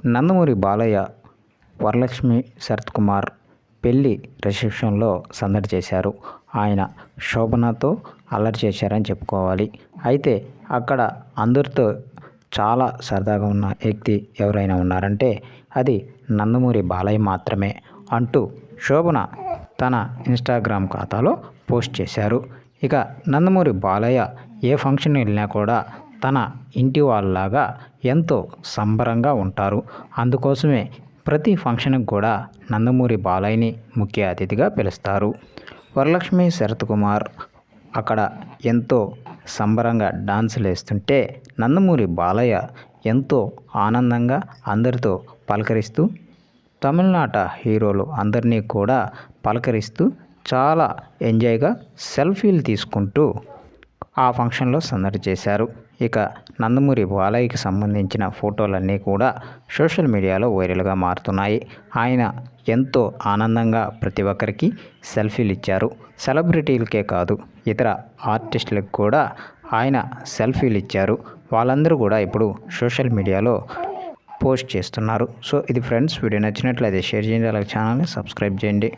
నందమూరి బాలయ్య వరలక్ష్మి శరత్ కుమార్ పెళ్లి రిసెప్షన్లో సందడి చేశారు. ఆయన శోభనతో అల్లరి చేశారని చెప్పుకోవాలి. అయితే అక్కడ అందరితో చాలా సరదాగా ఉన్న వ్యక్తి ఎవరైనా ఉన్నారంటే అది నందమూరి బాలయ్య మాత్రమే అంటూ శోభన తన ఇన్స్టాగ్రామ్ ఖాతాలో పోస్ట్ చేశారు. ఇక నందమూరి బాలయ్య ఏ ఫంక్షన్ వెళ్ళినా కూడా తన ఇంటి వాళ్ళలాగా ఎంతో సంబరంగా ఉంటారు. అందుకోసమే ప్రతి ఫంక్షన్కి కూడా నందమూరి బాలయ్యని ముఖ్య అతిథిగా పిలుస్తారు. వరలక్ష్మి శరత్ కుమార్ అక్కడ ఎంతో సంబరంగా డాన్సులు వేస్తుంటే నందమూరి బాలయ్య ఎంతో ఆనందంగా అందరితో పలకరిస్తూ తమిళనాట హీరోలు అందరినీ కూడా పలకరిస్తూ చాలా ఎంజాయ్గా సెల్ఫీలు తీసుకుంటూ ఆ ఫంక్షన్లో సందడి చేశారు. ఇక నందమూరి బాలయ్యకి సంబంధించిన ఫోటోలన్నీ కూడా సోషల్ మీడియాలో వైరల్గా మారుతున్నాయి. ఆయన ఎంతో ఆనందంగా ప్రతి ఒక్కరికి సెల్ఫీలు ఇచ్చారు. సెలబ్రిటీలకే కాదు ఇతర ఆర్టిస్టులకు కూడా ఆయన సెల్ఫీలు ఇచ్చారు. వాళ్ళందరూ కూడా ఇప్పుడు సోషల్ మీడియాలో పోస్ట్ చేస్తున్నారు. సో ఇది ఫ్రెండ్స్, వీడియో నచ్చినట్లయితే షేర్ చేయండి, అలాగే ఛానల్ని సబ్స్క్రైబ్ చేయండి.